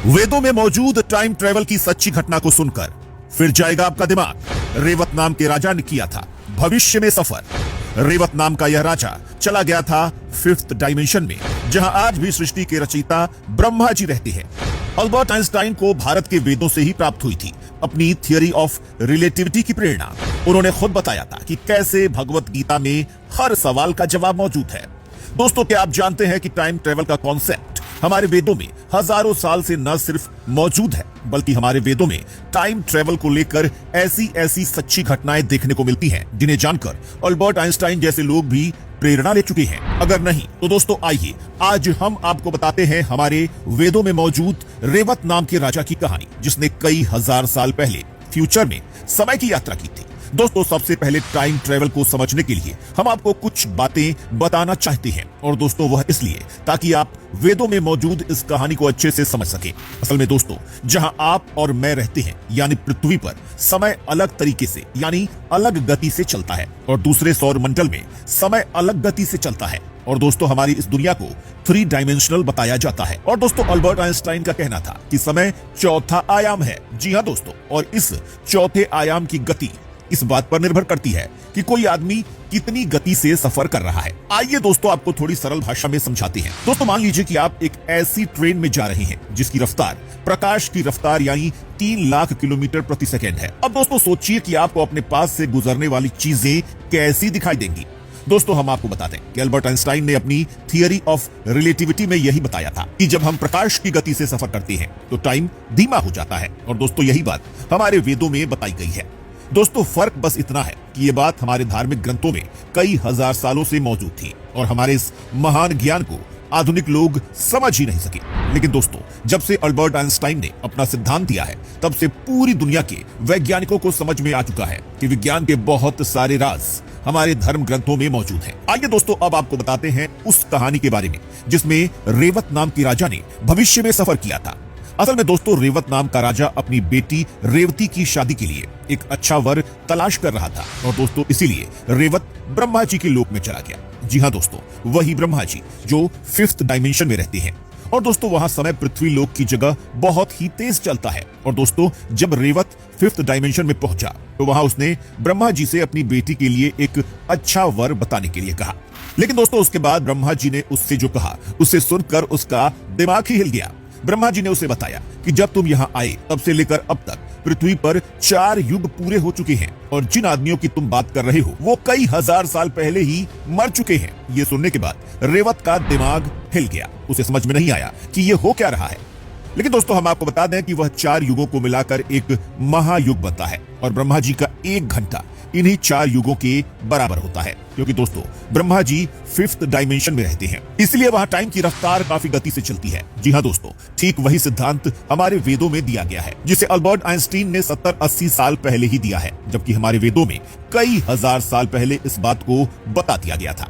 वेदों में मौजूद टाइम ट्रेवल की सच्ची घटना को सुनकर फिर जाएगा आपका दिमाग। रेवत नाम के राजा ने किया था भविष्य में सफर। रेवत नाम का यह राजा चला गया था फिफ्थ डायमेंशन में, जहां आज भी सृष्टि के रचयिता ब्रह्मा जी रहते हैं। अल्बर्ट आइंस्टाइन को भारत के वेदों से ही प्राप्त हुई थी अपनी थियरी ऑफ रिलेटिविटी की प्रेरणा। उन्होंने खुद बताया था कि कैसे भगवत गीता में हर सवाल का जवाब मौजूद है। दोस्तों, क्या आप जानते हैं कि टाइम ट्रेवल का कॉन्सेप्ट हमारे वेदों में हजारों साल से न सिर्फ मौजूद है, बल्कि हमारे वेदों में टाइम ट्रेवल को लेकर ऐसी सच्ची घटनाएं देखने को मिलती हैं जिन्हें जानकर अल्बर्ट आइंस्टाइन जैसे लोग भी प्रेरणा ले चुके हैं। अगर नहीं तो दोस्तों आइए आज हम आपको बताते हैं हमारे वेदों में मौजूद रेवत नाम के राजा की कहानी, जिसने कई हजार साल पहले फ्यूचर में समय की यात्रा की थी। दोस्तों, सबसे पहले टाइम ट्रेवल को समझने के लिए हम आपको कुछ बातें बताना चाहते हैं, और दोस्तों वह इसलिए ताकि आप वेदों में मौजूद इस कहानी को अच्छे से समझ सके। असल में दोस्तों, जहां आप और मैं रहते हैं यानी पृथ्वी पर समय अलग तरीके से यानी अलग गति से चलता है, और दूसरे सौर मंडल में समय अलग गति से चलता है। और दोस्तों, हमारी इस दुनिया को 3 डायमेंशनल बताया जाता है। और दोस्तों, अल्बर्ट आइंस्टाइन का कहना था कि समय चौथा आयाम है। जी हाँ दोस्तों, और इस चौथे आयाम की गति इस बात पर निर्भर करती है कि कोई आदमी कितनी गति से सफर कर रहा है। आइए दोस्तों आपको थोड़ी सरल भाषा में समझाते हैं। दोस्तों, मान लीजिए कि आप एक ऐसी ट्रेन में जा रहे हैं जिसकी रफ्तार प्रकाश की रफ्तार यानी 3 लाख किलोमीटर प्रति सेकेंड है। अब दोस्तों सोचिए कि आपको अपने पास से गुजरने वाली चीजें कैसी दिखाई देंगी। दोस्तों, हम आपको बताते हैं कि अल्बर्ट आइंस्टाइन ने अपनी थियरी ऑफ रिलेटिविटी में यही बताया था कि जब हम प्रकाश की गति से सफर करते हैं तो टाइम धीमा हो जाता है। और दोस्तों, यही बात हमारे वेदों में बताई गई है। दोस्तों, फर्क बस इतना है कि ये बात हमारे धार्मिक ग्रंथों में कई हजार सालों से मौजूद थी और हमारे इस महान ज्ञान को आधुनिक लोग समझ ही नहीं सके। लेकिन दोस्तों, जब से अल्बर्ट आइंस्टाइन ने अपना सिद्धांत दिया है, तब से पूरी दुनिया के वैज्ञानिकों को समझ में आ चुका है कि विज्ञान के बहुत सारे राज हमारे धर्म ग्रंथों में मौजूद हैं। आइए दोस्तों अब आपको बताते हैं उस कहानी के बारे में जिसमें रेवत नाम की राजा ने भविष्य में सफर किया था। असल में दोस्तों, रेवत नाम का राजा अपनी बेटी रेवती की शादी के लिए एक अच्छा वर तलाश कर रहा था, और दोस्तों इसीलिए रेवत ब्रह्मा जी के लोक में चला गया। जी हाँ दोस्तों, वही ब्रह्मा जी जो फिफ्थ डायमेंशन में रहते हैं। और दोस्तों, वहां समय पृथ्वी लोक की जगह बहुत ही तेज चलता है। और दोस्तों, जब रेवत फिफ्थ डायमेंशन में पहुंचा तो वहां उसने ब्रह्मा जी से अपनी बेटी के लिए एक अच्छा वर बताने के लिए कहा। लेकिन दोस्तों, उसके बाद ब्रह्मा जी ने उससे जो कहा उसे सुनकर उसका दिमाग ही हिल गया। ब्रह्मा जी ने उसे बताया कि जब तुम यहाँ आए तब से लेकर अब तक पृथ्वी पर 4 युग पूरे हो चुके हैं, और जिन आदमियों की तुम बात कर रहे हो वो कई हजार साल पहले ही मर चुके हैं। ये सुनने के बाद रेवत का दिमाग हिल गया। उसे समझ में नहीं आया कि ये हो क्या रहा है। लेकिन दोस्तों, हम आपको बता दें कि वह 4 युगों को मिलाकर एक महायुग बनता है, और ब्रह्मा जी का 1 घंटा इन्हीं 4 युगों के बराबर होता है, क्योंकि दोस्तों ब्रह्मा जी फिफ्थ डायमेंशन में रहते हैं, इसलिए वहां टाइम की रफ्तार काफी गति से चलती है। जी हाँ दोस्तों, ठीक वही सिद्धांत हमारे वेदों में दिया गया है, जिसे अल्बर्ट आइंस्टीन ने 70-80 साल पहले ही दिया है, जबकि हमारे वेदों में कई हजार साल पहले इस बात को बता दिया गया था।